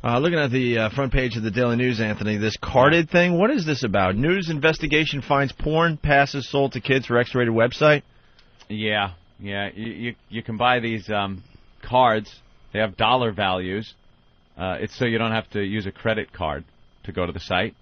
Looking at the front page of the Daily News, Anthony, this carded thing, what is this about? News investigation finds porn passes sold to kids for X-rated website? Yeah. You can buy these cards. They have dollar values. It's so you don't have to use a credit card to go to the site.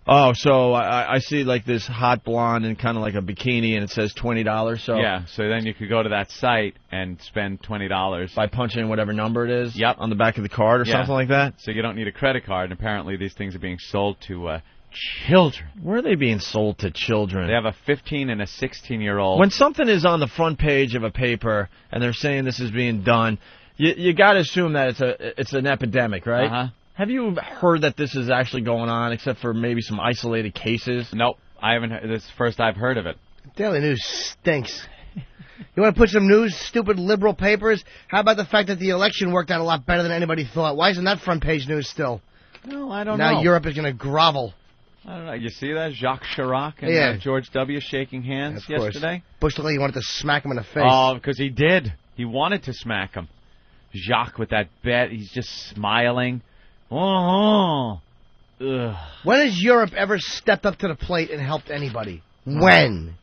Oh, so I see like this hot blonde in kind of like a bikini, and it says $20. So yeah, so then you could go to that site and spend $20 by punching in whatever number it is. Yep. On the back of the card or something like that. So you don't need a credit card. And apparently, these things are being sold to children. Where are they being sold to children? They have a 15 and a 16-year-old. When something is on the front page of a paper and they're saying this is being done, you got to assume that it's an epidemic, right? Uh-huh. Have you heard that this is actually going on, except for maybe some isolated cases? Nope, I haven't. This is the first I've heard of it. Daily News stinks. You want to put some news, stupid liberal papers? How about the fact that the election worked out a lot better than anybody thought? Why isn't that front page news still? No, I don't know. Now Europe is going to grovel. I don't know. You see that? Jacques Chirac and George W. shaking hands yesterday? Bush looked like he wanted to smack him in the face. Oh, because he did. He wanted to smack him. Jacques with that bet. He's just smiling. Oh. Ugh. When has Europe ever stepped up to the plate and helped anybody? When?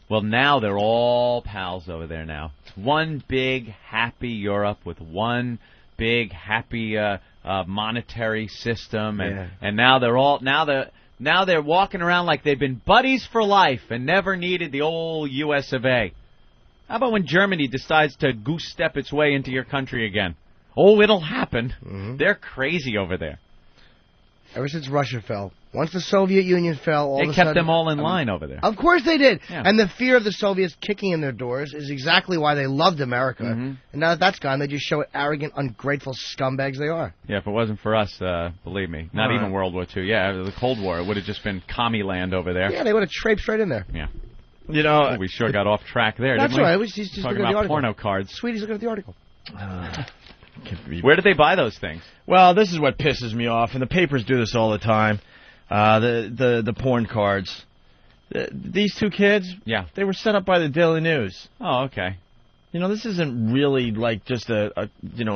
Well, now they're all pals over there now. One big, happy Europe with one big, happy monetary system. And now they're walking around like they've been buddies for life and never needed the old U.S. of A. How about when Germany decides to goose-step its way into your country again? Oh, it'll happen. Mm-hmm. They're crazy over there. Ever since Russia fell. Once the Soviet Union fell, they kept them all in line over there. Of course they did. Yeah. And the fear of the Soviets kicking in their doors is exactly why they loved America. Mm-hmm. And now that that's gone, they just show what arrogant, ungrateful scumbags they are. Yeah, if it wasn't for us, believe me, not even World War II. Yeah, the Cold War, it would have just been commie land over there. Yeah, they would have traipsed right in there. Yeah. You know, we sure got off track there, that's didn't we? That's right. He's just talking looking at the about article. Porno cards. Sweetie's looking at the article. Where did they buy those things? Well, this is what pisses me off, and the papers do this all the time. The porn cards. These two kids, they were set up by the Daily News. Oh, okay. You know, this isn't really like just an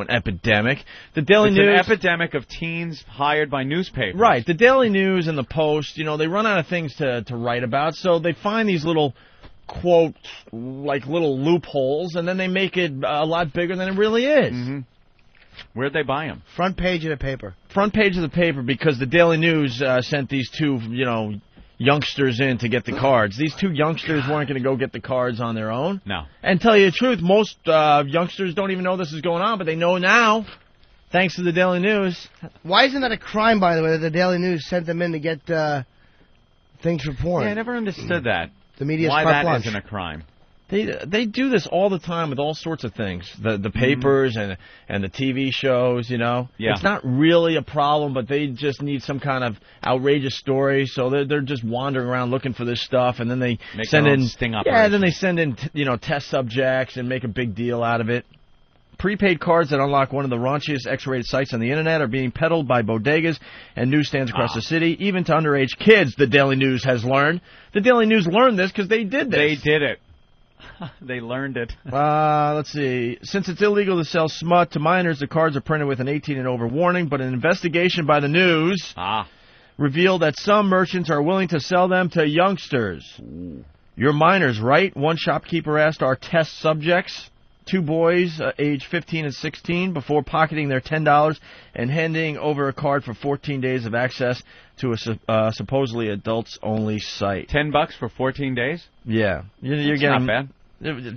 epidemic. The Daily News, an epidemic of teens hired by newspapers. Right. The Daily News and the Post, they run out of things to write about, so they find these little, quote, like little loopholes, and then they make it a lot bigger than it really is. Mm-hmm. Where'd they buy them? Front page of the paper. Front page of the paper, because the Daily News sent these two, youngsters in to get the cards. These two youngsters weren't going to go get the cards on their own. No. And tell you the truth, most youngsters don't even know this is going on, but they know now, thanks to the Daily News. Why isn't that a crime, by the way, that the Daily News sent them in to get things for porn? Yeah, I never understood that. The media's why carte that blanche. isn't a crime. They do this all the time with all sorts of things. The papers and the TV shows, Yeah. It's not really a problem, but they just need some kind of outrageous story, so they're just wandering around looking for this stuff, and then they send in sting operation. Yeah, then they send in test subjects and make a big deal out of it. Prepaid cards that unlock one of the raunchiest X-rated sites on the Internet are being peddled by bodegas and newsstands across the city, even to underage kids, the Daily News has learned. The Daily News learned this because they did this. They did it. They learned it. Let's see. Since it's illegal to sell smut to minors, the cards are printed with an 18 and over warning, but an investigation by the News revealed that some merchants are willing to sell them to youngsters. Ooh. You're minors, right? One shopkeeper asked our test subjects, two boys aged 15 and 16, before pocketing their $10 and handing over a card for 14 days of access to a supposedly adults-only site. $10 for 14 days? Yeah. You're That's getting, not bad.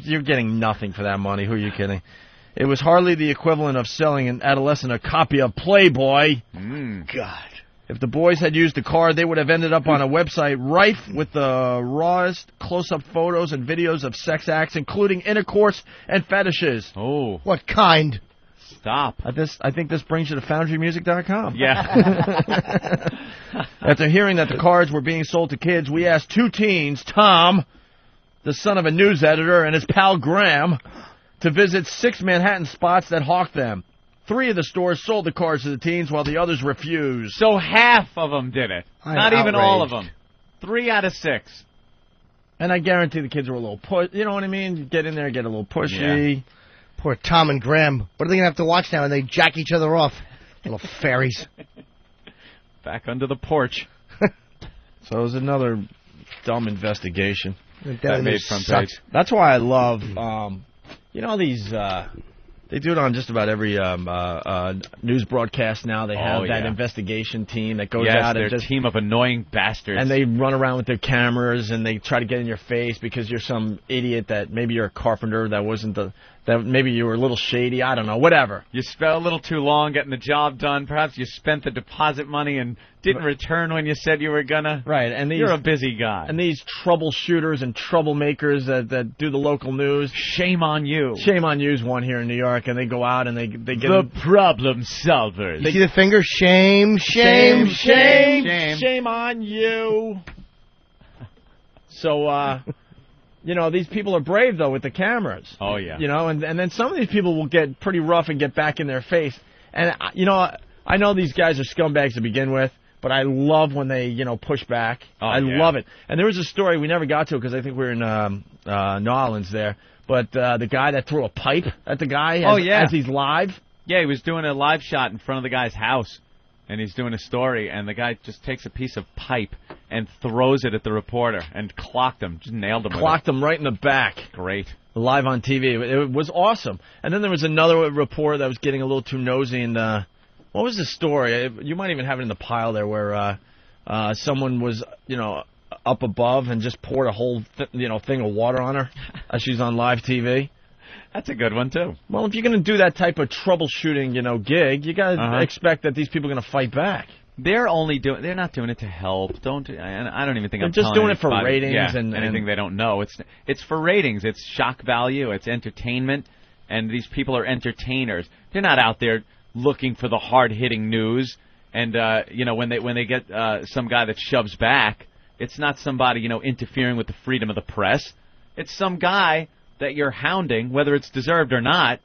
You're getting nothing for that money. Who are you kidding? It was hardly the equivalent of selling an adolescent a copy of Playboy. God. If the boys had used the card, they would have ended up on a website rife with the rawest close-up photos and videos of sex acts, including intercourse and fetishes. Oh. What kind? Stop. I think this brings you to FoundryMusic.com. Yeah. After hearing that the cards were being sold to kids, we asked two teens, Tom, the son of a news editor, and his pal Graham, to visit 6 Manhattan spots that hawked them. 3 of the stores sold the cards to the teens, while the others refused. So half of them did it. Not even all of them. 3 out of 6. And I guarantee the kids were a little you know what I mean? You get in there, get a little pushy. Yeah. Poor Tom and Graham. What are they going to have to watch now when they jack each other off? Little fairies. Back under the porch. So it was another dumb investigation. That made front page. That's why I love, these. They do it on just about every news broadcast now. They have that investigation team that goes out and just team of annoying bastards. And they run around with their cameras and they try to get in your face because you're some idiot that maybe you're a carpenter that maybe you were a little shady. I don't know, whatever. You spent a little too long getting the job done. Perhaps you spent the deposit money and didn't return when you said you were gonna. Right, and you're a busy guy. And these troubleshooters and troublemakers that do the local news. Shame on you. Shame on you's one here in New York, and they go out and they get the problem solvers. You see the finger? Shame, shame, shame, shame. Shame on you. So, these people are brave, though, with the cameras. Oh, yeah. And then some of these people will get pretty rough and get back in their face. And, I know these guys are scumbags to begin with, but I love when they, push back. I love it. And there was a story we never got to because I think we were in New Orleans there. But the guy that threw a pipe at the guy as he's live. Yeah, he was doing a live shot in front of the guy's house. And he's doing a story, and the guy just takes a piece of pipe and throws it at the reporter and clocked him, just nailed him. Clocked him right in the back. Great. Live on TV. It was awesome. And then there was another reporter that was getting a little too nosy. And what was the story? You might even have it in the pile there where someone was, up above and just poured a whole thing of water on her as she's on live TV. That's a good one, too. Well, if you're going to do that type of troubleshooting, gig, you got to expect that these people are going to fight back. They're not doing it to help. I don't even think they're just doing it for ratings and anything they don't know. It's for ratings. It's shock value. It's entertainment. And these people are entertainers. They're not out there looking for the hard-hitting news. And when they get some guy that shoves back, it's not somebody interfering with the freedom of the press. It's some guy that you're hounding, whether it's deserved or not.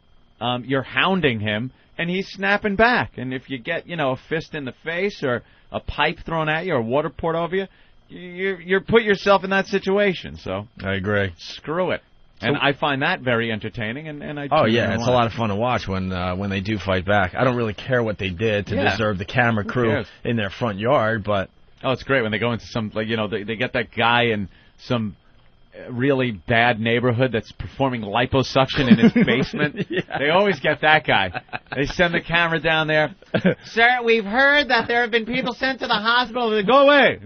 You're hounding him, and he's snapping back. And if you get, a fist in the face or a pipe thrown at you or water poured over you, you're put yourself in that situation. So I agree. Screw it. And I find that very entertaining. And I it's a lot of fun to watch when they do fight back. I don't really care what they did to deserve the camera crew in their front yard, but it's great when they go into some they get that guy in some really bad neighborhood that's performing liposuction in his basement. They always get that guy. They send the camera down there. Sir, we've heard that there have been people sent to the hospital. They go away.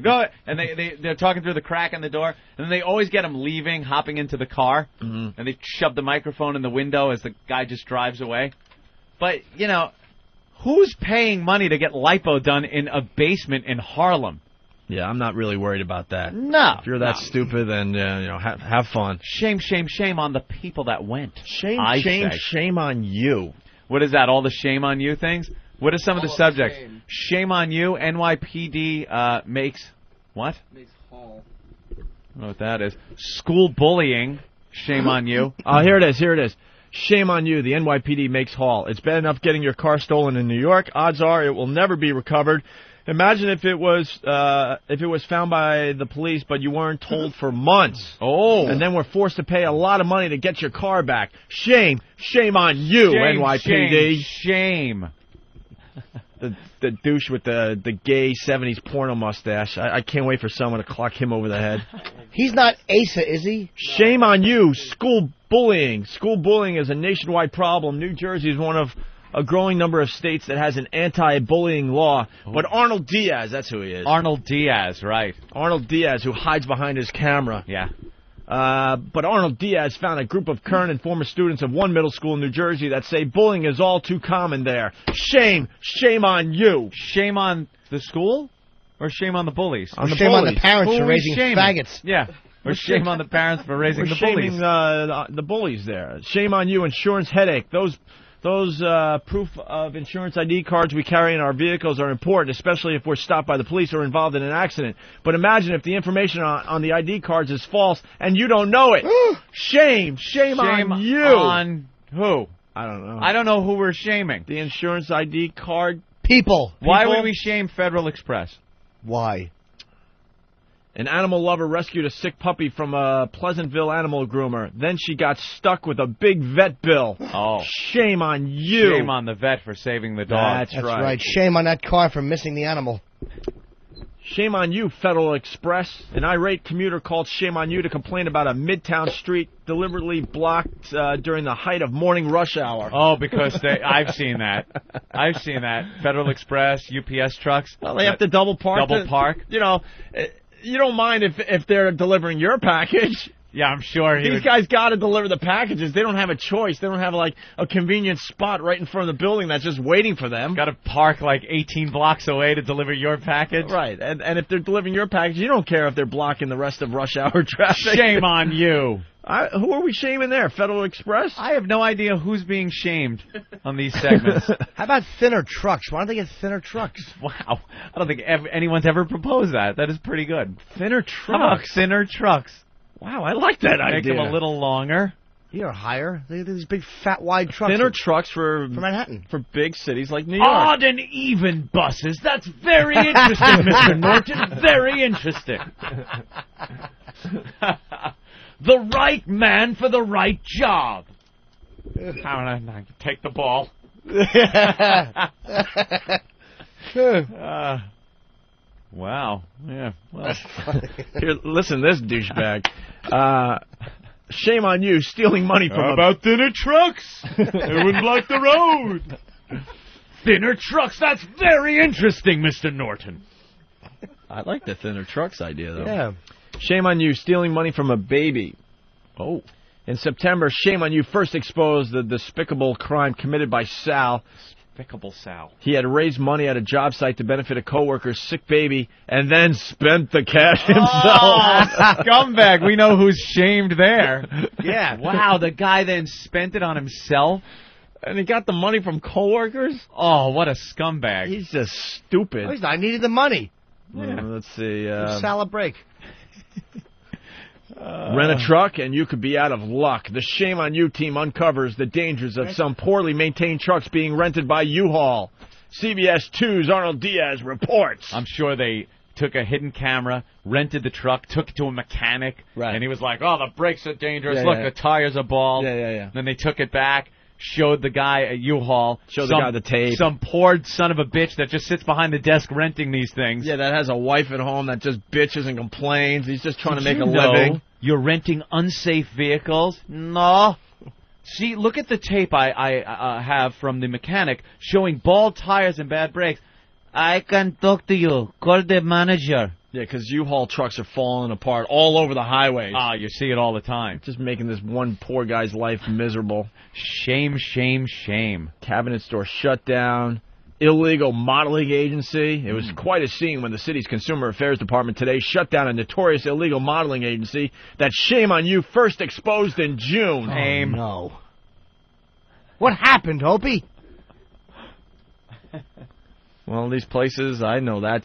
And they're talking through the crack in the door. And then they always get him leaving, hopping into the car. Mm-hmm. And they shove the microphone in the window as the guy just drives away. But, who's paying money to get lipo done in a basement in Harlem? Yeah, I'm not really worried about that. No. If you're that stupid, then have fun. Shame, shame, shame on the people that went. Shame on you. What is that? All the shame on you things? What are some of the subjects? Shame on you. NYPD makes what? Makes Hall. I don't know what that is. School bullying. Shame on you. Here it is. Shame on you. The NYPD makes Hall. It's bad enough getting your car stolen in New York. Odds are it will never be recovered. Imagine if it was found by the police, but you weren't told for months. Oh. And then were forced to pay a lot of money to get your car back. Shame on you, NYPD. Shame. The douche with the gay 70s porno mustache. I can't wait for someone to clock him over the head. He's not Asa, is he? Shame on you. School bullying. School bullying is a nationwide problem. New Jersey is one of a growing number of states that has an anti-bullying law. But Arnold Diaz, that's who he is. Arnold Diaz, right. Arnold Diaz, who hides behind his camera. Yeah. But Arnold Diaz found a group of current and former students of one middle school in New Jersey that say bullying is all too common there. Shame on you. Shame on the school? Or shame on the bullies? On the parents for raising faggots. Yeah. Or shame on the parents for raising the bullies. The bullies there. Shame on you, insurance headache. Those proof of insurance ID cards we carry in our vehicles are important, especially if we're stopped by the police or involved in an accident. But imagine if the information on the ID cards is false and you don't know it. Shame on you. On who? I don't know. I don't know who we're shaming. The insurance ID card people. Why would we shame Federal Express? Why? An animal lover rescued a sick puppy from a Pleasantville animal groomer. Then she got stuck with a big vet bill. Oh. Shame on you. Shame on the vet for saving the dog. That's right. Shame on that car for missing the animal. Shame on you, Federal Express. An irate commuter called shame on you to complain about a Midtown street deliberately blocked during the height of morning rush hour. Oh, because I've seen that. I've seen that. Federal Express, UPS trucks. Well, they have to double park. You know, you don't mind if they're delivering your package. Yeah, I'm sure These guys got to deliver the packages. They don't have a choice. They don't have, like, a convenient spot right in front of the building that's just waiting for them. Got to park, like, 18 blocks away to deliver your package. Right. And if they're delivering your package, you don't care if they're blocking the rest of rush hour traffic. Shame on you. Who are we shaming there? Federal Express? I have no idea who's being shamed on these segments. How about thinner trucks? Why don't they get thinner trucks? Wow. I don't think anyone's ever proposed that. That is pretty good. Thinner How about trucks? thinner trucks? Wow, I like that idea. Make them a little longer. You're higher. They these big, fat, wide trucks. Thinner trucks for Manhattan. For big cities like New York. Odd and even buses. That's very interesting, Mr. Norton. Very interesting. The right man for the right job. I take the ball. Wow. Yeah. Well. Here, listen to this douchebag. Shame on you, stealing money from How about thinner trucks? It would block the road. Thinner trucks. That's very interesting, Mr. Norton. I like the thinner trucks idea, though. Yeah. Shame on you, stealing money from a baby. Oh. In September, shame on you, first exposed the despicable crime committed by Sal. Despicable Sal. He had raised money at a job site to benefit a coworker's sick baby and then spent the cash himself. Oh, scumbag. We know who's shamed there. Yeah. Wow, the guy then spent it on himself? And he got the money from coworkers? Oh, what a scumbag. He's just stupid. Oh, I needed the money. Let's see. Sal a break. Rent a truck and you could be out of luck. The Shame on You team uncovers the dangers of some poorly maintained trucks being rented by U-Haul. CBS 2's Arnold Diaz reports. I'm sure they took a hidden camera, rented the truck, took it to a mechanic, and he was like, oh, the brakes are dangerous. Look, the tires are bald. Then they took it back. Showed the guy at U-Haul. Showed the guy the tape. Some poor son of a bitch that just sits behind the desk renting these things. Yeah, that has a wife at home that just bitches and complains. He's just trying to make a living. You're renting unsafe vehicles? No. See, look at the tape I have from the mechanic showing bald tires and bad brakes. I can talk to you. Call the manager. Yeah, because U-Haul trucks are falling apart all over the highways. Ah, you see it all the time. Just making this one poor guy's life miserable. Shame, shame, shame. Cabinet store shut down. Illegal modeling agency. It was quite a scene when the city's Consumer Affairs Department today shut down a notorious illegal modeling agency that Shame on You first exposed in June. Oh, no. What happened, Opie? Well, these places, I know that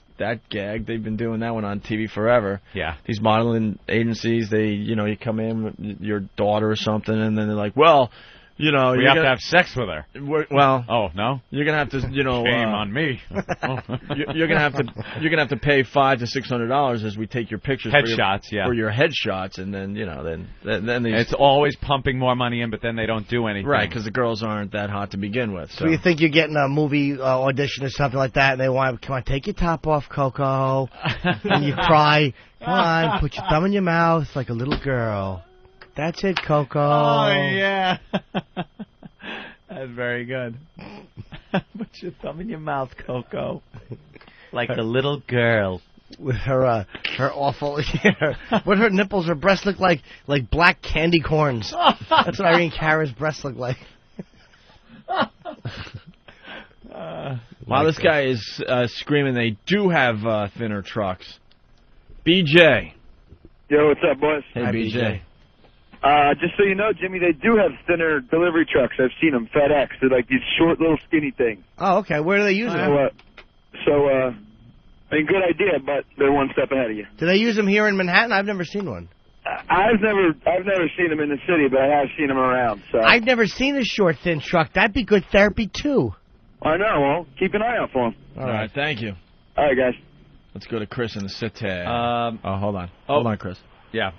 gag. They've been doing that one on TV forever. Yeah. These modeling agencies, you come in with your daughter or something, and then they're like, well, we have to have sex with her. Well, oh no, you're gonna have to, shame on me. You're gonna have to pay $500 to $600 as we take your pictures headshots, for your headshots, and then then it's always pumping more money in, but then they don't do anything, right? Because the girls aren't that hot to begin with. So you think you're getting a movie audition or something like that, and they want, come on, take your top off, Coco, and you cry, come on, put your thumb in your mouth like a little girl. That's it, Coco. Oh, yeah. That's very good. Put your thumb in your mouth, Coco. Like a little girl. With her awful... what her nipples, her breasts look like black candy corns. That's what Irene Cara's breasts look like. While this guy is screaming, they do have thinner trucks. BJ. Yo, what's up, boys? Hey, BJ. Just so you know, Jimmy, they do have thinner delivery trucks. I've seen them, FedEx. They're like these short, little, skinny things. Oh, okay. Where do they use them? I mean, good idea, but they're one step ahead of you. Do they use them here in Manhattan? I've never seen one. I've never seen them in the city, but I have seen them around. So I've never seen a short, thin truck. That'd be good therapy too. I know. Well, keep an eye out for them. All right. Thank you. All right, guys. Let's go to Chris in the city. Hold on. Oh. Hold on, Chris. Yeah.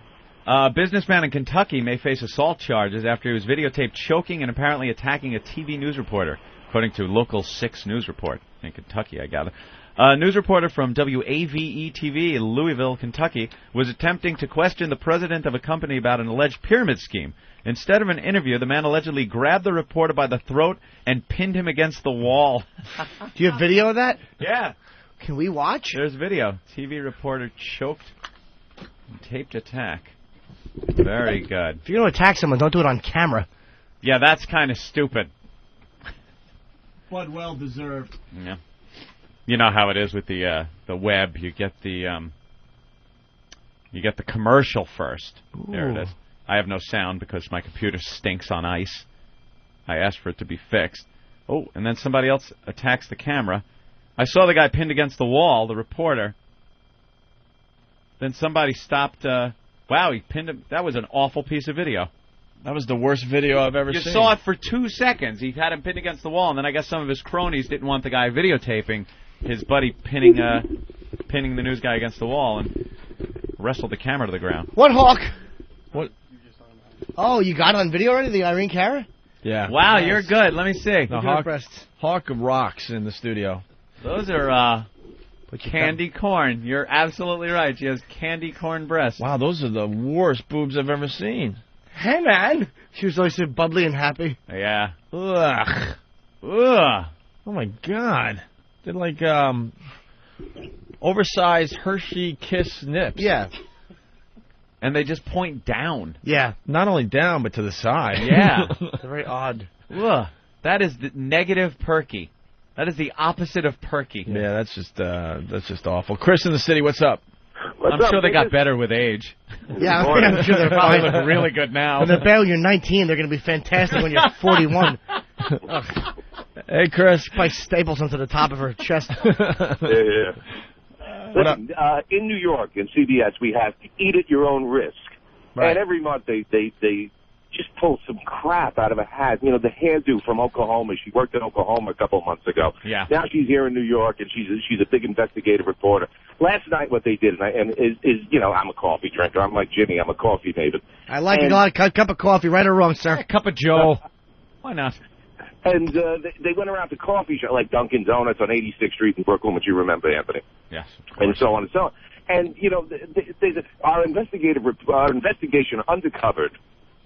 Businessman in Kentucky may face assault charges after he was videotaped choking and apparently attacking a TV news reporter, according to Local 6 News Report in Kentucky, I gather. A news reporter from WAVE-TV in Louisville, Kentucky, was attempting to question the president of a company about an alleged pyramid scheme. Instead of an interview, the man allegedly grabbed the reporter by the throat and pinned him against the wall. Do you have video of that? Yeah. Can we watch? There's video. TV reporter choked and taped attack. Very good. If you're going to attack someone, don't do it on camera. Yeah, that's kind of stupid. But well deserved. Yeah. You know how it is with the web. You get the commercial first. Ooh. There it is. I have no sound because my computer stinks on ice. I asked for it to be fixed. Oh, and then somebody else attacks the camera. I saw the guy pinned against the wall, the reporter. Then somebody stopped. Wow, he pinned him. That was an awful piece of video. That was the worst video I've ever seen. You saw it for 2 seconds. He had him pinned against the wall, and then I guess some of his cronies didn't want the guy videotaping his buddy pinning the news guy against the wall and wrestled the camera to the ground. What, Hawk? What? Oh, you got it on video already, the Irene Cara? Yeah. Wow, nice. You're good. Let me see. No, Hawk rocks in the studio. Those are candy corn. You're absolutely right. She has candy corn breasts. Wow, those are the worst boobs I've ever seen. Hey, man. She was always so bubbly and happy. Yeah. Ugh. Ugh. Oh, my God. They're like oversized Hershey Kiss nips. Yeah. And they just point down. Yeah. Not only down, but to the side. Yeah. They're very odd. Ugh. That is the negative perky. That is the opposite of perky. Yeah, that's just awful. Chris in the city, what's up? I'm sure they got better with age. Yeah, I'm sure they're probably look really good now. When they're bad when you're 19, they're going to be fantastic when you're 41. Hey, Chris. Probably staples them to the top of her chest. Yeah. Listen, in New York, in CBS, we have Eat at Your Own Risk. Right. And every month they just pull some crap out of a hat. You know, the hairdo from Oklahoma. She worked in Oklahoma a couple of months ago. Yeah. Now she's here in New York, and she's a big investigative reporter. Last night, what they did, is you know, I'm a coffee drinker. I'm like Jimmy. I'm a coffee maven. I like it. A cup of coffee, right or wrong, sir? A cup of Joe. Why not? And they went around to coffee shop like Dunkin' Donuts on 86th Street in Brooklyn, which you remember, Anthony. Yes. And so on and so on. And you know, our investigation uncovered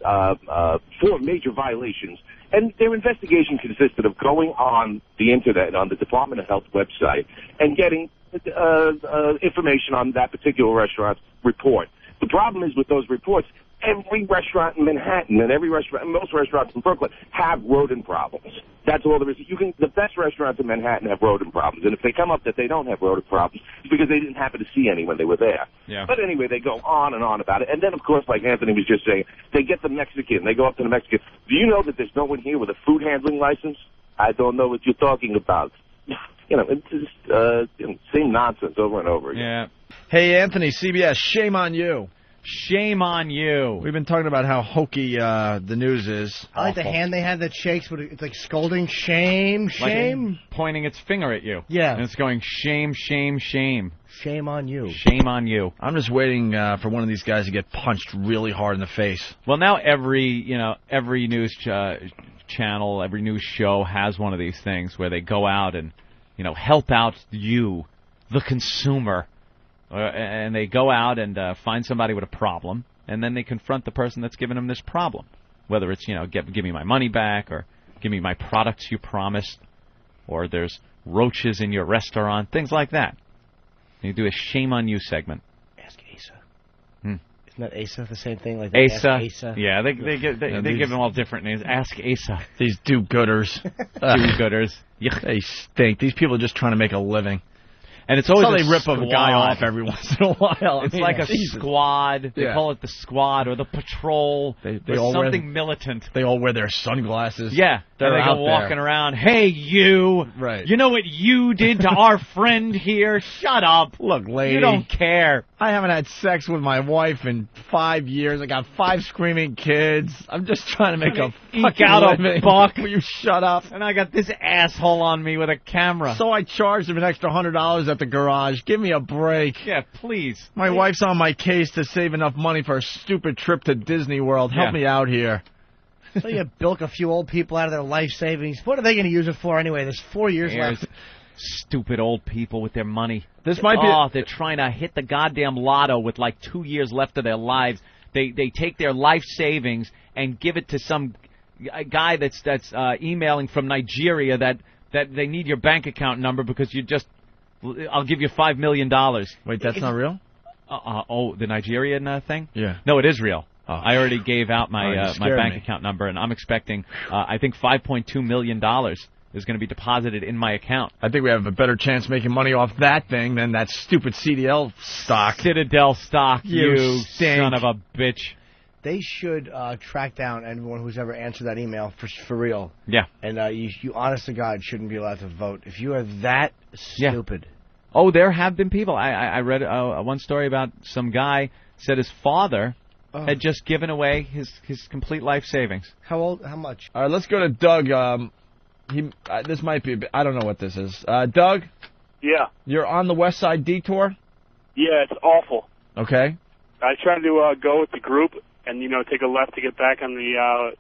4 major violations, and their investigation consisted of going on the internet, on the Department of Health website, and getting information on that particular restaurant's report. The problem is with those reports, every restaurant in Manhattan and most restaurants in Brooklyn have rodent problems. That's all there is. The best restaurants in Manhattan have rodent problems, and if they come up that they don't have rodent problems, it's because they didn't happen to see any when they were there. Yeah. But anyway, they go on and on about it, and then of course, like Anthony was just saying, they get the Mexican. They go up to the Mexican. Do you know that there's no one here with a food handling license? I don't know what you're talking about. You know, it's just same nonsense over and over again. Yeah. Hey, Anthony, CBS, shame on you. Shame on you. We've been talking about how hokey the news is. I like the hand they have that shakes, but it's like scolding. Shame, shame. Like pointing its finger at you. Yeah. And it's going, shame, shame, shame. Shame on you. Shame on you. I'm just waiting for one of these guys to get punched really hard in the face. Well, now every news channel, every news show has one of these things where they go out and, help out you, the consumer. And they go out and find somebody with a problem, and then they confront the person that's given them this problem. Whether it's, give me my money back, or give me my products you promised, or there's roaches in your restaurant, things like that. And you do a shame on you segment. Ask Asa. Isn't that Asa the same thing? Like Asa? Asa? Yeah, they give them all different names. Ask Asa. These do-gooders. Do-gooders. They stink. These people are just trying to make a living. And it's always they rip a guy off every once in a while. It's like a squad. They call it the squad or the patrol. They all something militant. They all wear their sunglasses. Yeah. They're and they go walking around. Hey, you. Right. You know what you did to our friend here? Shut up. Look, lady. You don't care. I haven't had sex with my wife in 5 years. I got 5 screaming kids. I'm just trying to make a fucking out living. a buck. Will you shut up? And I got this asshole on me with a camera. So I charged him an extra $100 at the garage. Give me a break. Yeah, please. My wife's on my case to save enough money for a stupid trip to Disney World. Help me out here. So you bilk a few old people out of their life savings. What are they going to use it for anyway? There's 4 years left. Stupid old people with their money. This might be. Oh, they're trying to hit the goddamn lotto with like 2 years left of their lives. They take their life savings and give it to some guy that's emailing from Nigeria that they need your bank account number because I'll give you $5 million. Wait, that's not real? The Nigerian thing? Yeah. No, it is real. Oh. I already gave out my bank account number, and I'm expecting, I think, $5.2 million is going to be deposited in my account. I think we have a better chance making money off that thing than that stupid CDL stock. Citadel stock, you stink. son of a bitch. They should track down anyone who's ever answered that email for real. Yeah. And you honest to God, shouldn't be allowed to vote. If you are that stupid. Oh, there have been people. I read one story about some guy said his father had just given away his complete life savings. How old? How much? All right, let's go to Doug. This might be a bit, I don't know what this is. Doug? Yeah. You're on the West Side Detour? Yeah, it's awful. Okay. I tried to go with the group and, take a left to get back on the,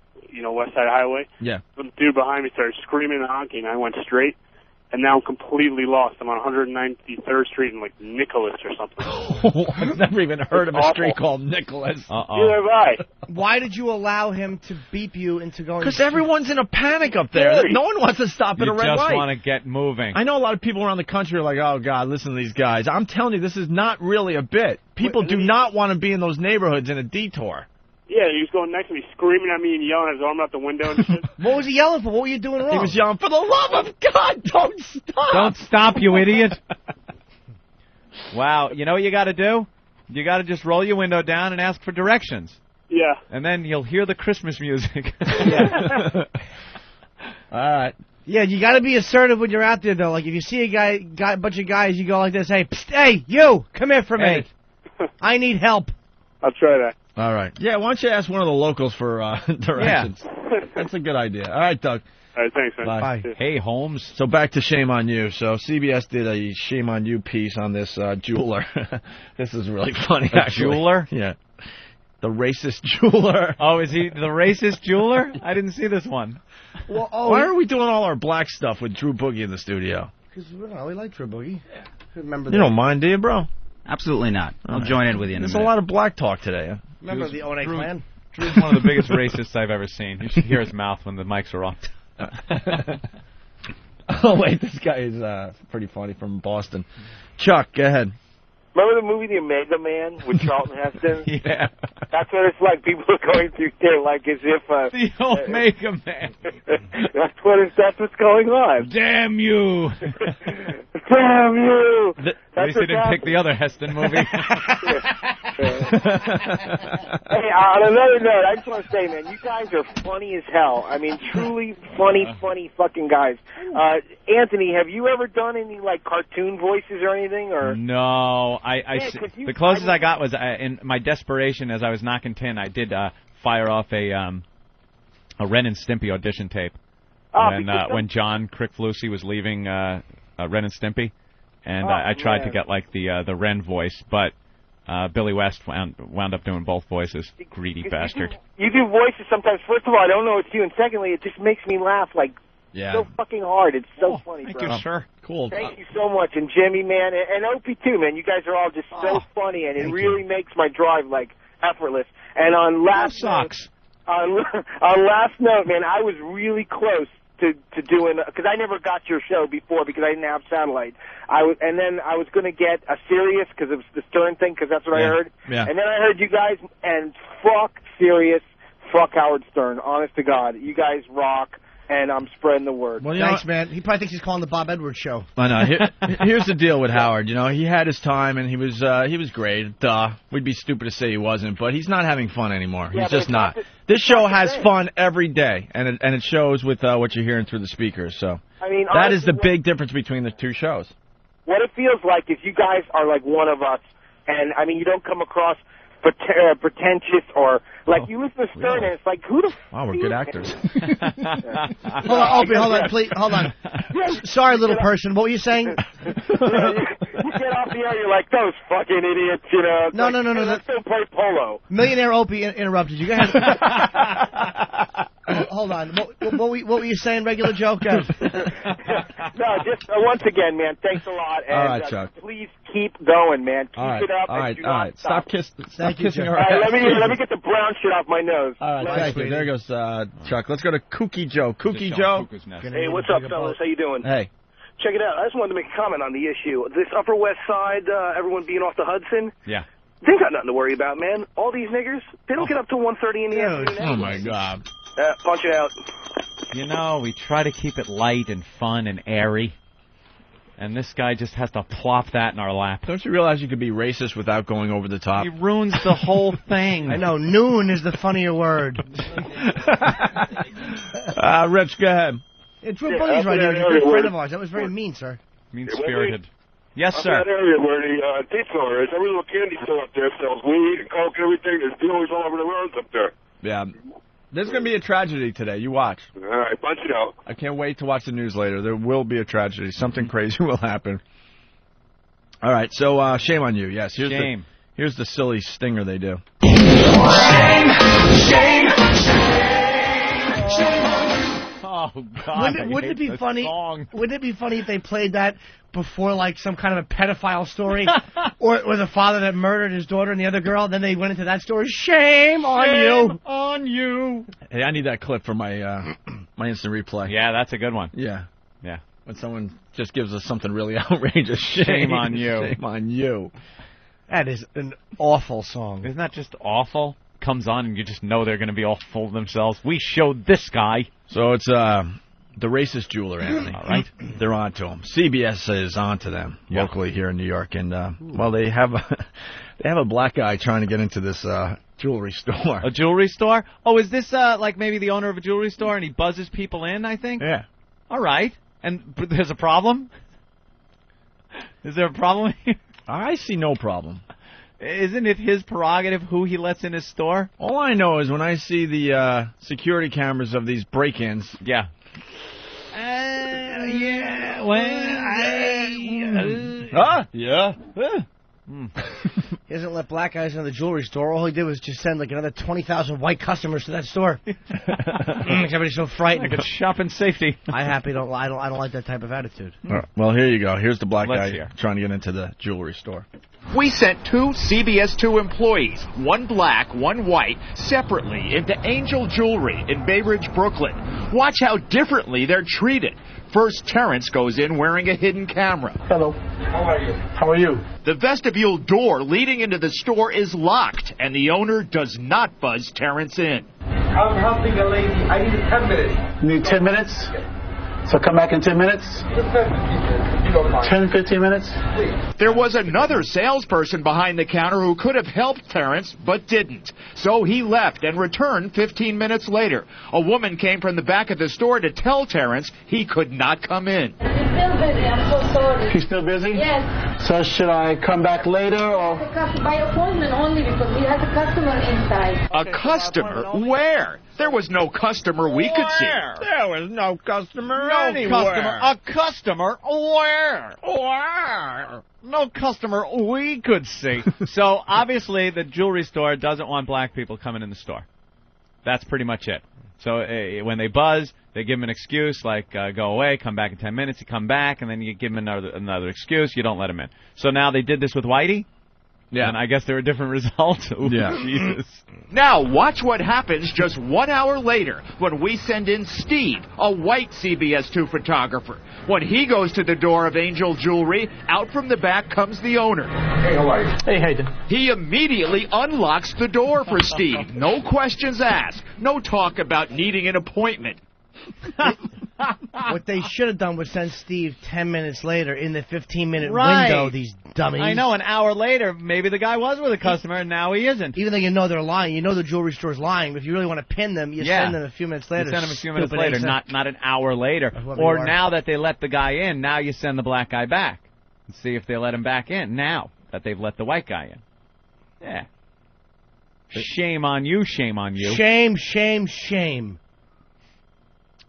West Side Highway. Yeah. The dude behind me started screaming and honking. I went straight, and now I'm completely lost. I'm on 193rd Street in, Nicholas or something. I've never even heard of a street called Nicholas. Neither have I. Why did you allow him to beep you into going? Because everyone's in a panic up there. No one wants to stop at a red light. You just want to get moving. I know a lot of people around the country are like, oh, God, listen to these guys. I'm telling you, this is not really a bit. People do not want to be in those neighborhoods in a detour. Yeah, he was going next to me, screaming at me and yelling his arm out the window and shit. What was he yelling for? What were you doing wrong? He was yelling, for the love of God, don't stop! Don't stop, you idiot! Wow, you know what you got to do? You got to just roll your window down and ask for directions. Yeah. And then you'll hear the Christmas music. All right. Yeah, you got to be assertive when you're out there, though. Like, if you see a bunch of guys, you go like this, hey, psst, hey, you, come here for me. I need help. I'll try that. All right. Yeah, why don't you ask one of the locals for directions? Yeah. That's a good idea. All right, Doug. All right, thanks, man. Bye. Hey, Holmes. So back to Shame on You. So CBS did a Shame on You piece on this jeweler. This is really funny, actually. Jeweler? Yeah. The racist jeweler. Oh, is he the racist jeweler? I didn't see this one. Well, why are we doing all our black stuff with Drew Boogie in the studio? Because we like Drew Boogie. Yeah. Remember you don't mind, do you, bro? Absolutely not. I'll join in with you in a minute. There's a lot of black talk today. Huh? Remember the O.N.A. Klan? Drew's one of the biggest racists I've ever seen. You should hear his mouth when the mics are off. Oh, wait, this guy is pretty funny from Boston. Chuck, go ahead. Remember the movie The Omega Man with Charlton Heston? Yeah. That's what it's like. People are going through there like as if... the Omega Man. That's what's going on. Damn you. Damn you. At least they didn't pick the other Heston movie. Hey, on another note, I just want to say, man, you guys are funny as hell. I mean, truly funny fucking guys. Anthony, have you ever done any, cartoon voices or anything? Or No. The closest I got was in my desperation as I was knocking tin, I did fire off a Ren and Stimpy audition tape when John Crickflusy was leaving Ren and Stimpy, and I tried to get the Ren voice, but Billy West wound up doing both voices. Greedy bastard. You do voices sometimes. First of all, I don't know it's you, and secondly, it just makes me laugh so fucking hard. It's so funny, thank bro. you, sir. Cool. Thank you so much. And Jimmy, man, and Opie, too, man. You guys are all just so funny, and it really makes my drive, effortless. And on last note, man, I was really close to doing, because I never got your show before because I didn't have satellite. And then I was going to get a Sirius because it was the Stern thing, because that's what I heard. Yeah. And then I heard you guys, and fuck Sirius, fuck Howard Stern. Honest to God, you guys rock. And I'm spreading the word. Well, thanks, man. He probably thinks he's calling the Bob Edwards show. I know. Here's the deal with Howard. He had his time, and he was great. Duh. We'd be stupid to say he wasn't, but he's not having fun anymore. He's just not. This show has fun every day, and it shows with what you're hearing through the speakers. So that honestly, is the big difference between the two shows. What it feels like is you guys are like one of us And, I mean, you don't come across pretentious or, like, you listen to Stern and it's like, who the Wow, we're good actors. Hold on, Opie, hold on, please, hold on. Sorry, little person, what were you saying? You get off the air, you're like, those fucking idiots, you know. No. Let's still play polo. Millionaire Opie interrupted you. Go ahead. Hold on. What were you saying, regular Joe? No, just once again, man, thanks a lot. And, all right, Chuck. Please keep going, man. Keep all right, it up. All right, and all right. Stop kissing her. All right, let me get the brown shit off my nose. All right, there goes Chuck. Let's go to Kooky Joe. Kooky Joe. Hey, what's up, fellas? How you doing? Hey. Check it out. I just wanted to make a comment on the issue. This Upper West Side, everyone being off the Hudson. Yeah. They got nothing to worry about, man. All these niggers, they don't get up till 1:30 in the afternoon. Oh, my God. Punch it out. You know, we try to keep it light and fun and airy. And this guy just has to plop that in our lap. Don't you realize you could be racist without going over the top? He ruins the whole thing. I know. Noon is the funnier word. Rich, go ahead. It's Drew Bunny's right here. He's a good friend of ours. That was very mean, sir. Mean-spirited. Yes, sir. That area where the tea store is, every little candy store up there sells weed and coke and everything. There's dealers all over the roads up there. Yeah. There's going to be a tragedy today. You watch. All right, punch it out. I can't wait to watch the news later. There will be a tragedy. Something crazy will happen. All right, so shame on you. Yes, here's the silly stinger they do. Shame. Oh, God. Wouldn't it be funny? Wouldn't it be funny if they played that before, like, some kind of a pedophile story, or the father that murdered his daughter and the other girl? Then they went into that story. Shame on you. Hey, I need that clip for my my instant replay. Yeah, that's a good one. Yeah. Yeah. When someone just gives us something really outrageous. Shame on you. Shame on you. That is an awful song. Isn't that just awful? Comes on and you just know they're going to be all full of themselves. We showed this guy. So it's the racist jeweler, Anthony. All right, they're on to him. CBS is on to them locally here in New York, and well, they have a black guy trying to get into this jewelry store. A jewelry store? Oh, is this like maybe the owner of a jewelry store and he buzzes people in? I think. Yeah. All right, and there's a problem. Is there a problem here? I see no problem. Isn't it his prerogative who he lets in his store? All I know is when I see the security cameras of these break-ins. Yeah. Yeah. He doesn't let black guys in the jewelry store. All he did was just send like another 20,000 white customers to that store. Everybody's so frightened. I could shop in safety. I don't like that type of attitude. Well, here you go. Here's the black guy trying to get into the jewelry store. We sent 2 CBS2 employees, one black, one white, separately into Angel Jewelry in Bay Ridge, Brooklyn. Watch how differently they're treated. First, Terrence goes in wearing a hidden camera. Hello. How are you? How are you? The vestibule door leading into the store is locked, and the owner does not buzz Terrence in. I'm helping a lady. I need 10 minutes. You need 10 minutes? So come back in 10 minutes? 10, 15 minutes? There was another salesperson behind the counter who could have helped Terrence, but didn't. So he left and returned 15 minutes later. A woman came from the back of the store to tell Terrence he could not come in. She's still busy. I'm so sorry. She's still busy? Yes. So should I come back later or? By appointment only because we have a customer inside. A customer? Where? There was no customer we could see. There was no customer anywhere. A customer? Where? Where? No customer we could see. So, obviously, the jewelry store doesn't want black people coming in the store. That's pretty much it. So, when they buzz, they give him an excuse, like, go away, come back in 10 minutes. You come back, and then you give him another excuse. You don't let him in. So, now they did this with Whitey? Yeah. And I guess there were different results. Ooh, yeah. Jesus. Now, watch what happens just 1 hour later when we send in Steve, a white CBS2 photographer. When he goes to the door of Angel Jewelry, out from the back comes the owner. Hey, how are you? Hey, Hayden. He immediately unlocks the door for Steve. No questions asked. No talk about needing an appointment. What they should have done was send Steve 10 minutes later in the 15-minute window, these dummies. I know, an hour later, maybe the guy was with a customer and now he isn't. Even though you know they're lying, you know the jewelry store's lying, but if you really want to pin them, you send them a few minutes later. You send them a few minutes later, not an hour later. Or now that they let the guy in, now you send the black guy back and see if they let him back in now. that they've let the white guy in. Yeah. Shame on you, shame on you. Shame, shame, shame.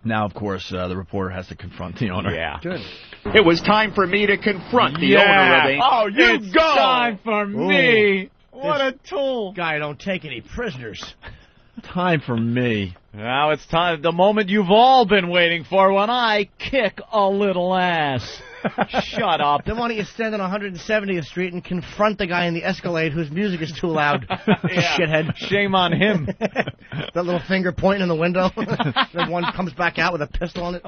Now, of course, the reporter has to confront the owner. Yeah. Good. It was time for me to confront the owner of Oh, it's go! Time for me. Ooh. What a tool. Guy don't take any prisoners. Time for me. Now it's time, the moment you've all been waiting for, when I kick a little ass. Shut up. Then why don't you stand on 170th Street and confront the guy in the Escalade whose music is too loud? Shithead. Shame on him. That little finger pointing in the window. Then one comes back out with a pistol on it.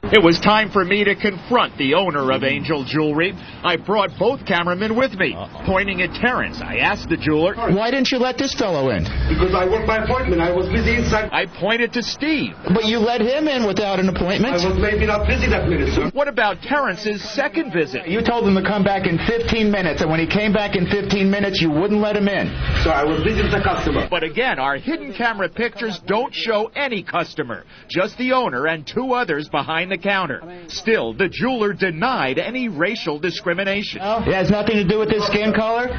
It was time for me to confront the owner of Angel Jewelry. I brought both cameramen with me. Pointing at Terrence, I asked the jeweler, "Why didn't you let this fellow in?" Because I worked my appointment. I was busy inside. I pointed to Steve. But you let him in without an appointment? I was maybe not busy that minute, sir. What about Terrence's second visit? You told him to come back in 15 minutes, and when he came back in 15 minutes, you wouldn't let him in. Sir, I was busy with the customer. But again, our hidden camera pictures don't show any customer, just the owner and two others behind the counter. Still, the jeweler denied any racial discrimination. It has nothing to do with his skin color?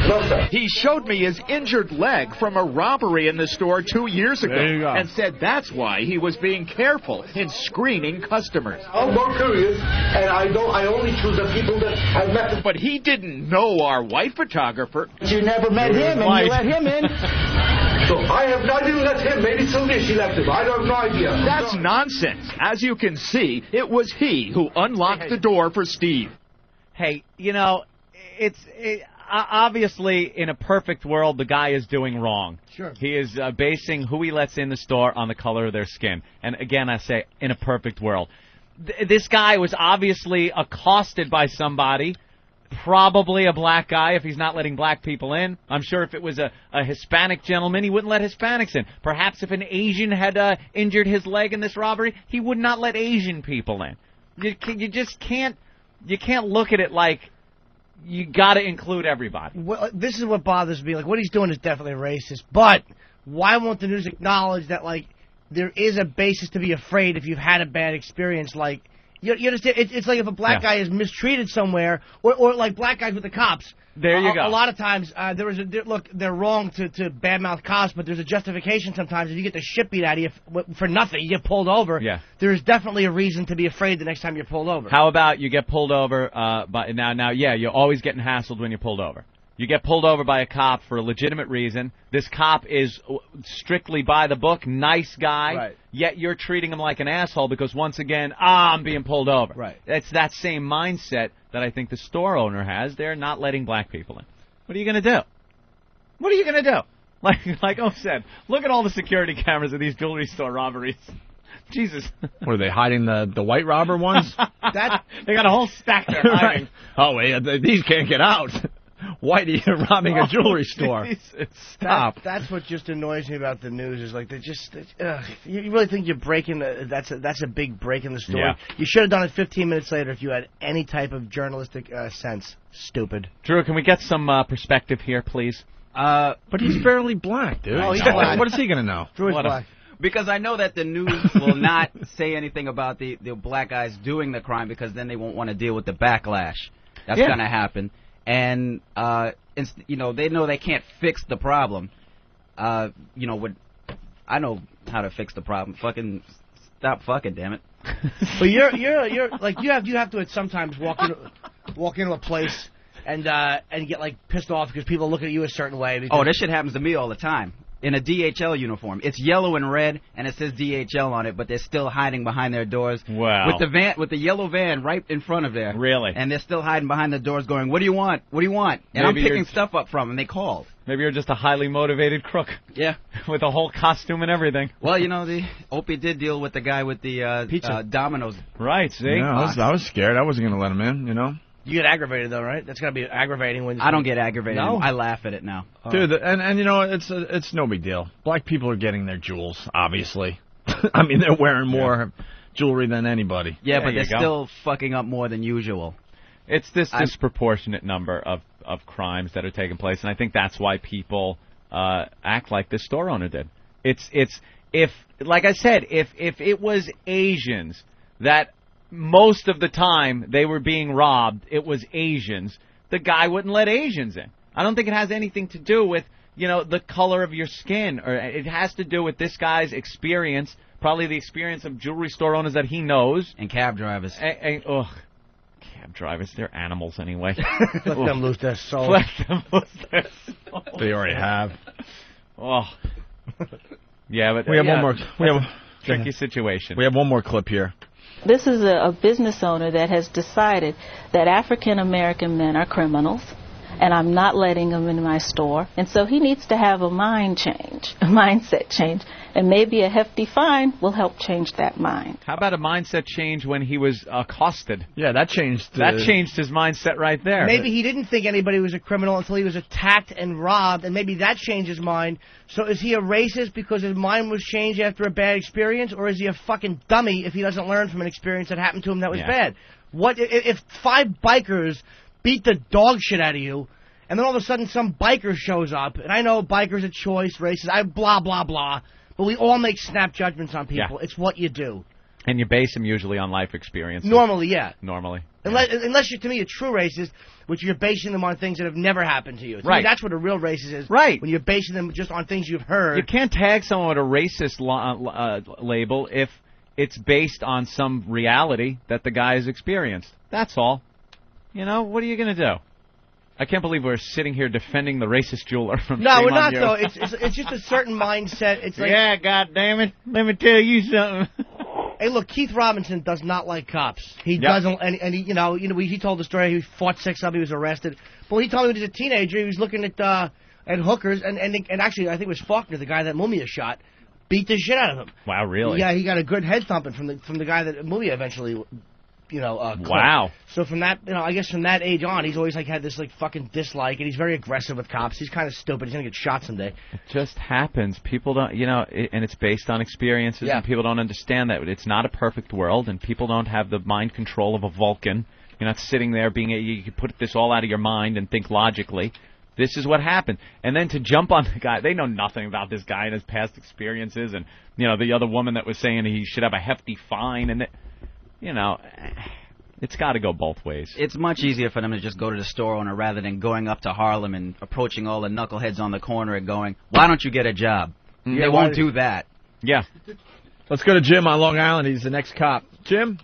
No, sir. He showed me his injured leg from a robbery in the store 2 years ago and said that's why he was being careful in screening customers. I'm more curious, and I only choose the people that I've met. But he didn't know our white photographer. You never met him, and you let him in. So I didn't let him. Maybe Sylvia, she left him. I have no idea. That's nonsense. As you can see, it was he who unlocked the door for Steve. Hey, it's obviously in a perfect world, the guy is doing wrong. Sure. He is basing who he lets in the store on the color of their skin. And again, I say, in a perfect world. This guy was obviously accosted by somebody. Probably a black guy if he's not letting black people in. I'm sure if it was a Hispanic gentleman, he wouldn't let Hispanics in. Perhaps if an Asian had injured his leg in this robbery, he would not let Asian people in. You just can't. You can't look at it like you got to include everybody. Well, this is what bothers me. Like, what he's doing is definitely racist. But why won't the news acknowledge that, like, there is a basis to be afraid if you've had a bad experience, like. You understand? It's like if a black guy is mistreated somewhere, or like black guys with the cops. There you go. A lot of times, look, they're wrong to badmouth cops, but there's a justification sometimes. If you get the shit beat out of you for nothing, you get pulled over. Yeah. There's definitely a reason to be afraid the next time you're pulled over. How about you get pulled over, you're always getting hassled when you're pulled over. You get pulled over by a cop for a legitimate reason. This cop is strictly by the book, nice guy, yet you're treating him like an asshole because, once again, I'm being pulled over. Right. It's that same mindset that I think the store owner has. They're not letting black people in. What are you going to do? What are you going to do? Like Ope said, look at all the security cameras of these jewelry store robberies. Jesus. What, are they hiding the white robber ones? They got a whole stack there hiding. Oh, wait, these can't get out. Whitey robbing a jewelry store. Stop. That's what just annoys me about the news is like you really think you're breaking that's a big break in the story. Yeah. You should have done it 15 minutes later if you had any type of journalistic sense. Stupid. Drew, can we get some perspective here, please? But he's barely black, dude. Oh, he's black. What is he going to know? Drew is black. Because I know that the news will not say anything about the black guys doing the crime because then they won't want to deal with the backlash. That's going to happen. And, they know they can't fix the problem. I know how to fix the problem. Fucking stop fucking, damn it. But you're like you have to sometimes walk into a place and get like pissed off because people look at you a certain way. Oh, this shit happens to me all the time. In a DHL uniform. It's yellow and red, and it says DHL on it, but they're still hiding behind their doors. Wow. With the yellow van right in front of there. Really? And they're still hiding behind the doors going, what do you want? What do you want? And I'm picking stuff up from them. They called. Maybe you're just a highly motivated crook. Yeah. With a whole costume and everything. Well, the Opie did deal with the guy with the pizza. Domino's. Right, see? Yeah, I was scared. I wasn't going to let him in, You get aggravated though, right? That's got to be aggravating when I don't get aggravated. No? I laugh at it now. Dude, and it's no big deal. Black people are getting their jewels, obviously. I mean, they're wearing more jewelry than anybody. Yeah, but they're still fucking up more than usual. It's this disproportionate number of crimes that are taking place, and I think that's why people act like this store owner did. If like I said, if it was Asians that most of the time they were being robbed, it was Asians, the guy wouldn't let Asians in. I don't think it has anything to do with, the color of your skin. Or it has to do with this guy's experience, probably the experience of jewelry store owners that he knows. And cab drivers. Cab drivers, they're animals anyway. Let them lose their soul. Let them lose their soul. They already have. Oh. Yeah, but we have one more. We have a tricky situation. We have one more clip here. This is a business owner that has decided that African American men are criminals, and I'm not letting them in my store. And so he needs to have a mindset change, and maybe a hefty fine will help change that mind. How about a mindset change when he was accosted? Yeah, that changed. That changed his mindset right there. Maybe he didn't think anybody was a criminal until he was attacked and robbed, and maybe that changed his mind. So is he a racist because his mind was changed after a bad experience, or is he a fucking dummy if he doesn't learn from an experience that happened to him that was bad? What if 5 bikers beat the dog shit out of you, and then all of a sudden some biker shows up, and I know bikers are choice, racist, blah, blah, blah, but we all make snap judgments on people. Yeah. It's what you do. And you base them usually on life experiences. Normally, yeah. Normally. Unless you're, to me, a true racist, which you're basing them on things that have never happened to you. To me, that's what a real racist is. Right. When you're basing them just on things you've heard. You can't tag someone with a racist label if it's based on some reality that the guy has experienced. That's all. What are you going to do? I can't believe we're sitting here defending the racist jeweler from No, we're not, though. It's just a certain mindset. It's like, yeah, goddammit. Let me tell you something. Hey, look, Keith Robinson does not like cops. He doesn't, and he, he told the story. He fought 6 of them. He was arrested. But he told me when he was a teenager, he was looking at hookers, and actually, I think it was Faulkner, the guy that Mumia shot, beat the shit out of him. Wow, really? Yeah, he got a good head thumping from the guy that Mumia eventually. Wow. So from that, I guess from that age on, he's always had this fucking dislike, and he's very aggressive with cops. He's kind of stupid. He's gonna get shot someday. It just happens. People don't, and it's based on experiences, and people don't understand that it's not a perfect world, and people don't have the mind control of a Vulcan. You're not sitting there you can put this all out of your mind and think logically. This is what happened. And then to jump on the guy, they know nothing about this guy and his past experiences, and the other woman that was saying he should have a hefty fine, and it's got to go both ways. It's much easier for them to just go to the store owner rather than going up to Harlem and approaching all the knuckleheads on the corner and going, why don't you get a job? They won't do that. Yeah. Let's go to Jim on Long Island. He's the next cop. Jim?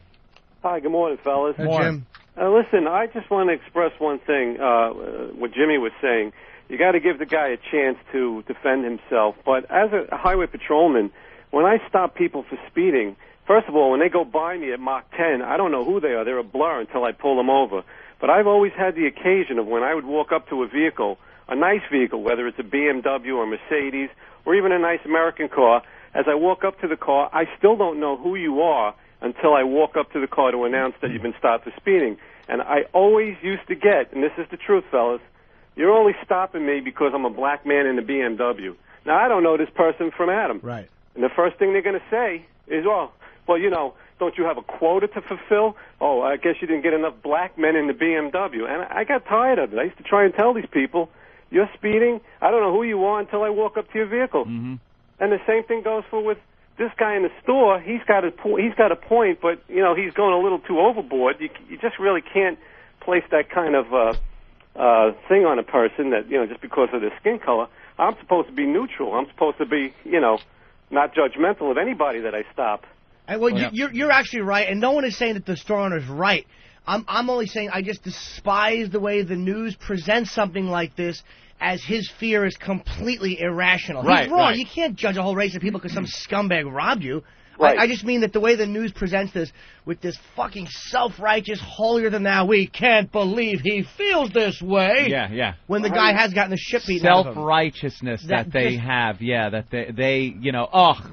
Hi, good morning, fellas. Hey, Jim. Listen, I just want to express one thing, what Jimmy was saying. You got to give the guy a chance to defend himself. But as a highway patrolman, when I stop people for speeding, first of all, when they go by me at Mach 10, I don't know who they are. They're a blur until I pull them over. But I've always had the occasion of when I would walk up to a vehicle, a nice vehicle, whether it's a BMW or Mercedes or even a nice American car, as I walk up to the car, I still don't know who you are until I walk up to the car to announce that you've been stopped for speeding. And I always used to get, and this is the truth, fellas, you're only stopping me because I'm a black man in a BMW. Now, I don't know this person from Adam. Right. And the first thing they're going to say is, well, don't you have a quota to fulfill? Oh, I guess you didn't get enough black men in the BMW. And I got tired of it. I used to try and tell these people, you're speeding, I don't know who you are until I walk up to your vehicle. Mm-hmm. And the same thing goes for with this guy in the store. He's got a point, but, he's going a little too overboard. You just really can't place that kind of thing on a person that, just because of their skin color. I'm supposed to be neutral. I'm supposed to be, not judgmental of anybody that I stop. Well, you're actually right, and no one is saying that the store owner's right. I'm only saying I just despise the way the news presents something like this as his fear is completely irrational. Right, he's wrong. right. You can't judge a whole race of people because some scumbag robbed you. Right. I just mean that the way the news presents this with this fucking self-righteous, holier-than-thou, we can't believe he feels this way. Yeah. When the guy has gotten the shit beaten out of him. Self-righteousness that they have, that they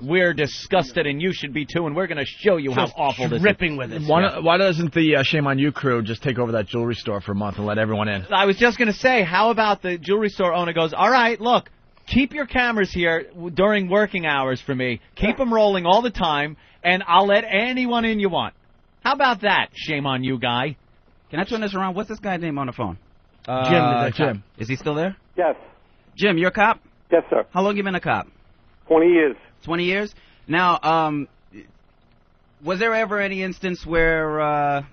we're disgusted and you should be too, and we're going to show you how awful this is. Dripping with it. Why doesn't the Shame on You crew just take over that jewelry store for a month and let everyone in? I was just going to say, how about the jewelry store owner goes, all right, look, keep your cameras here during working hours for me. Keep them rolling all the time, and I'll let anyone in you want. How about that, Shame on You guy? Can I turn this around? What's this guy's name on the phone? Jim. Is he still there? Yes. Jim, you're a cop? Yes, sir. How long you been a cop? 20 years. 20 years? Now, Was there ever any instance where, well,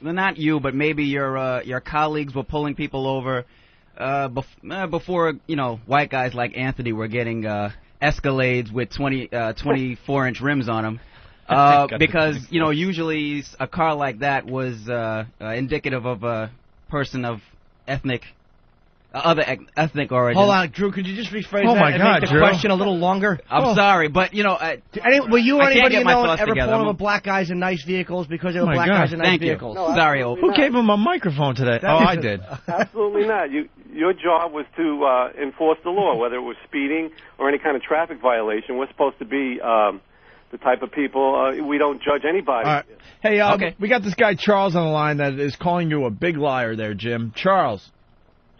not you, but maybe your colleagues were pulling people over before, white guys like Anthony were getting Escalades with 24-inch rims on them? Because, usually a car like that was indicative of a person of other ethnic origin. Hold on, Drew, could you just rephrase Oh that my and God, make the Drew. question a little longer? I'm sorry, but, were you or I can't anybody get you my know thoughts ever together. pulling with black guys in nice vehicles because they were Oh my black God. guys in nice Thank you. vehicles? No, sorry, Opie. Who gave him a microphone today? I did. Absolutely not. Your job was to enforce the law, whether it was speeding or any kind of traffic violation. We're supposed to be the type of people, we don't judge anybody. All right. Hey, Okay. we got this guy Charles on the line that is calling you a big liar there, Jim. Charles.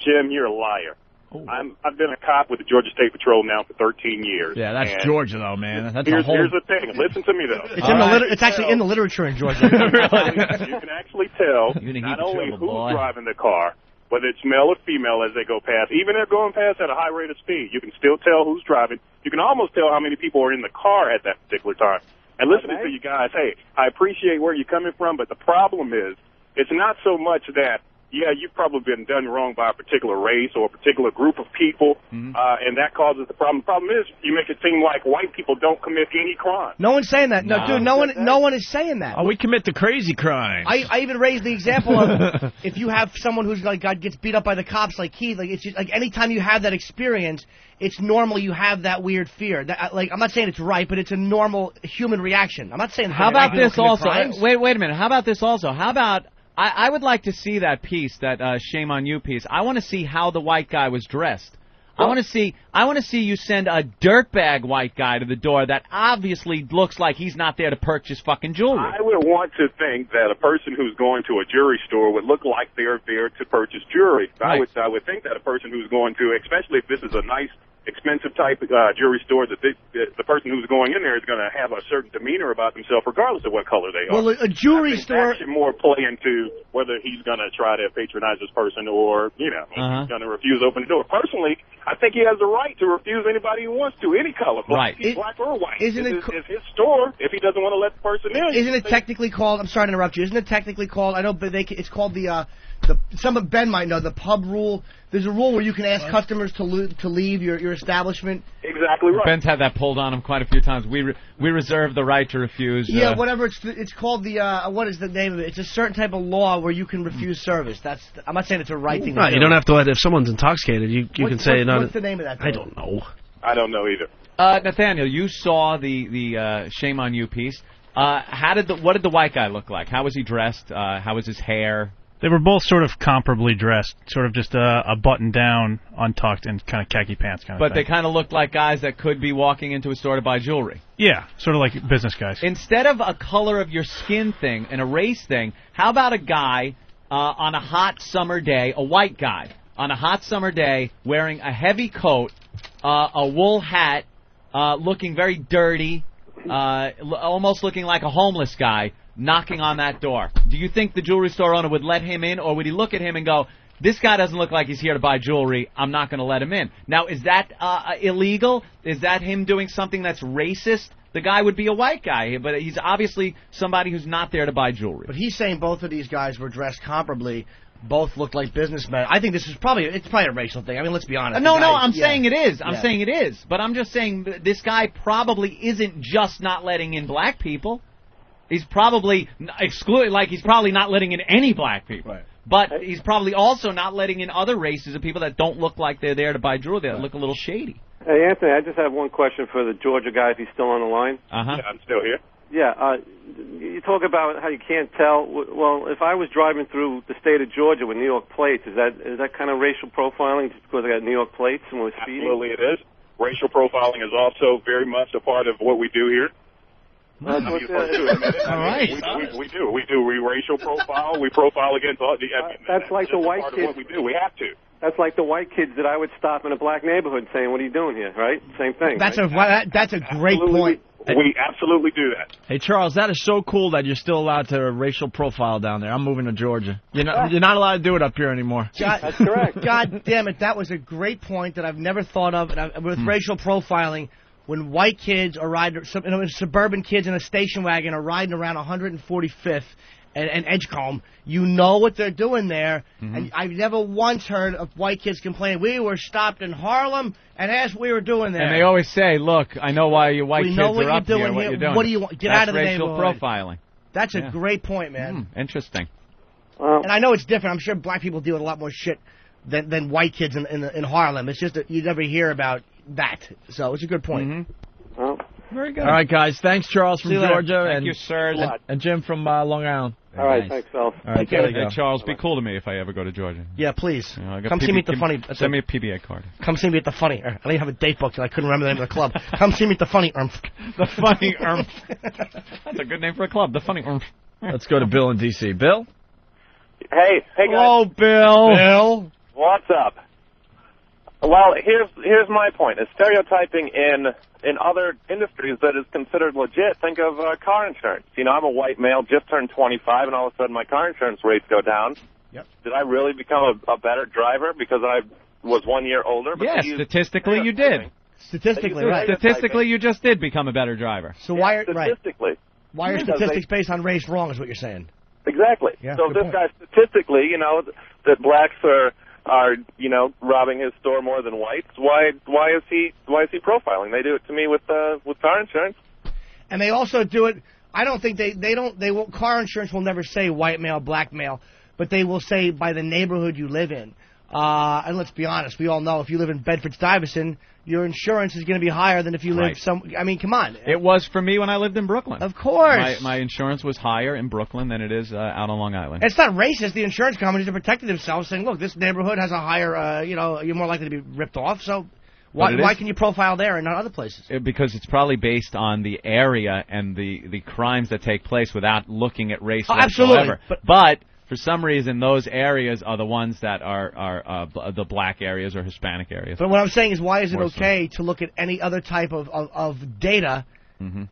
Jim, you're a liar. I've been a cop with the Georgia State Patrol now for 13 years. Yeah, that's and Georgia, though, man. That's here's a whole... the thing. Listen to me, though. It's actually in the literature in Georgia. You can actually tell You're gonna not keep only trouble, who's boy. driving the car, whether it's male or female as they go past. Even if they're going past at a high rate of speed, you can still tell who's driving. You can almost tell how many people are in the car at that particular time. And listening to you guys, hey, I appreciate where you're coming from, but the problem is it's not so much that, yeah, you've probably been done wrong by a particular race or a particular group of people, and that causes the problem. The problem is you make it seem like white people don't commit any crime. No one's saying that. No, dude, no one is saying that. Oh, we commit the crazy crimes. I even raised the example of if you have someone who's like gets beat up by the cops like Keith, like it's just like anytime you have that experience, it's normal you have that weird fear. That, like I'm not saying it's right, but it's a normal human reaction. I'm not saying. How about this also? Crimes. Wait a minute. How about this also? How about I would like to see that piece, that Shame on You piece. I want to see how the white guy was dressed. I want to see you send a dirtbag white guy to the door that obviously looks like he's not there to purchase fucking jewelry. I would want to think that a person who's going to a jewelry store would look like they're there to purchase jewelry. Right. I would think that a person who's going to, especially if this is a nice, expensive type jewelry store, that the person who's going in there is going to have a certain demeanor about themselves regardless of what color they are. Well, a jewelry store that should more play into whether he's going to try to patronize this person or, he's going to refuse open the door. Personally, I think he has the right to refuse anybody who wants to, any color, black or white. Isn't it it's his store if he doesn't want to let the person in. Isn't it technically called? I'm sorry to interrupt you. Isn't it technically called? I know, but it's called the. Some of Ben might know the pub rule. There's a rule where you can ask customers to leave your establishment. Exactly right. Ben's had that pulled on him quite a few times. We reserve the right to refuse. Yeah, whatever. It's called the. What is the name of it? It's a certain type of law where you can refuse service. I'm not saying it's a right thing. Right, you don't have to let if someone's intoxicated. You can say no. What's the name of that? I don't know. I don't know either. Nathaniel, you saw the Shame on You piece. What did the white guy look like? How was he dressed? How was his hair? They were both sort of comparably dressed, sort of just a button-down, untucked, and kind of khaki pants kind of But thing. they kind of looked like guys that could be walking into a store to buy jewelry. Yeah, sort of like business guys. Instead of a color of your skin thing and a race thing, how about a guy on a hot summer day, a white guy, on a hot summer day wearing a heavy coat, a wool hat, looking very dirty, almost looking like a homeless guy, knocking on that door? Do you think the jewelry store owner would let him in, or would he look at him and go, this guy doesn't look like he's here to buy jewelry, I'm not going to let him in? Now, is that illegal? Is that him doing something that's racist? The guy would be a white guy, but he's obviously somebody who's not there to buy jewelry. But he's saying both of these guys were dressed comparably. Both looked like businessmen. I think this is probably a racial thing. I mean, let's be honest. I'm saying it is. I'm saying it is. But I'm just saying this guy probably isn't just not letting in black people. He's probably he's probably not letting in any black people. Right. But he's probably also not letting in other races of people that don't look like they're there to buy jewelry. That look a little shady. Hey, Anthony, I just have one question for the Georgia guy, if he's still on the line. Yeah, I'm still here. Yeah, you talk about how you can't tell. Well, if I was driving through the state of Georgia with New York plates, is that kind of racial profiling just because I got New York plates and was speeding? Absolutely it is. Racial profiling is also very much a part of what we do here. All right. We do. We racial profile. We profile against all the. That's like the white part kids. Of what we do. We have to. That's like the white kids that I would stop in a black neighborhood saying, "What are you doing here?" Right? Same thing. That's right? a great point. We absolutely do that. Hey, Charles, that is so cool that you're still allowed to racial profile down there. I'm moving to Georgia. You're not allowed to do it up here anymore. That's correct. God damn it, that was a great point that I've never thought of. And with racial profiling, when white kids are riding, suburban kids in a station wagon are riding around 145th and Edgecombe, you know what they're doing there. And I've never once heard of white kids complain, we were stopped in Harlem, and that's what we were doing there. And they always say, look, I know why you white we kids know what are you're up doing here, what you're doing. What do you want? Get out of the racial neighborhood. profiling. That's a great point, man. Interesting. And I know it's different. I'm sure black people deal with a lot more shit than white kids in Harlem. It's just that you never hear about that. So it's a good point. Well, very good. All right, guys. Thanks, Charles from Georgia. Thank you, sir. And Jim from Long Island. All right, thanks, Phil. All right, there you go. Hey, Charles, be cool to me if I ever go to Georgia. Yeah, please. You know, I got Come see me at the funny. Send me a PBA card. Come see me at the funny. I didn't have a date booked, and I couldn't remember the name of the club. Come see me at the funny. The funny. That's a good name for a club. The funny. Let's go to Bill in D.C. Bill. Hey, guys. Hello, Bill. Bill. What's up? Well, here's my point. Is stereotyping in other industries that is considered legit. Think of car insurance. You know, I'm a white male, just turned 25, and all of a sudden my car insurance rates go down. Yep. Did I really become a better driver because I was 1 year older? But Yes, statistically you did. Statistically, right. Statistically, you just did become a better driver. So why are statistically? Why are statistics based on race wrong? Is what you're saying? Exactly. Yeah, so if good this guy statistically, you know, that blacks are you know robbing his store more than whites, why is he profiling? They do it to me with car insurance. And they also do it. I don't think they won't. Car insurance will never say white male, black male, but they will say by the neighborhood you live in. And let's be honest, we all know if you live in Bedford-Stuyvesant, your insurance is going to be higher than if you live I mean, come on. It was for me when I lived in Brooklyn. Of course. My insurance was higher in Brooklyn than it is out on Long Island. It's not racist. The insurance companies are protecting themselves, saying, look, this neighborhood has a higher, you're more likely to be ripped off, so why can you profile there and not other places? Because it's probably based on the area and the crimes that take place without looking at race whatsoever. Absolutely. But for some reason, those areas are the ones that are the black areas or Hispanic areas. But what I'm saying is, why is it okay to look at any other type of data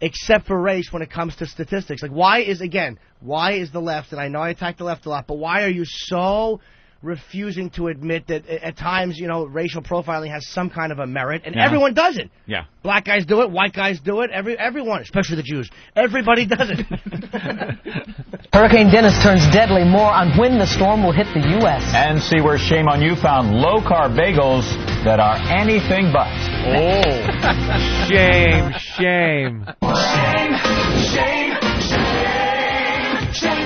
except for race when it comes to statistics? Like, why is the left, and I know I attack the left a lot, but why are you so refusing to admit that at times, racial profiling has some kind of a merit, and everyone does it. Yeah. Black guys do it, white guys do it, everyone, especially the Jews. Everybody does it. Hurricane Dennis turns deadly. More on when the storm will hit the U.S. And see where Shame on You found low-carb bagels that are anything but. Oh. Shame. Shame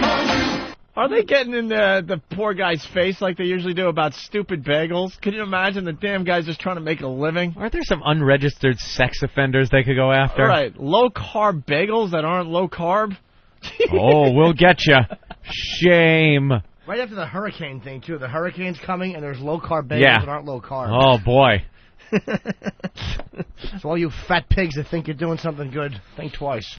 on you. Are they getting in the poor guy's face like they usually do about stupid bagels? Can you imagine the damn guy's just trying to make a living? Aren't there some unregistered sex offenders they could go after? All right, low-carb bagels that aren't low-carb? Oh, we'll get you. Shame. Right after the hurricane thing, too. The hurricane's coming, and there's low-carb bagels that aren't low-carb. Oh, boy. So all you fat pigs that think you're doing something good, think twice.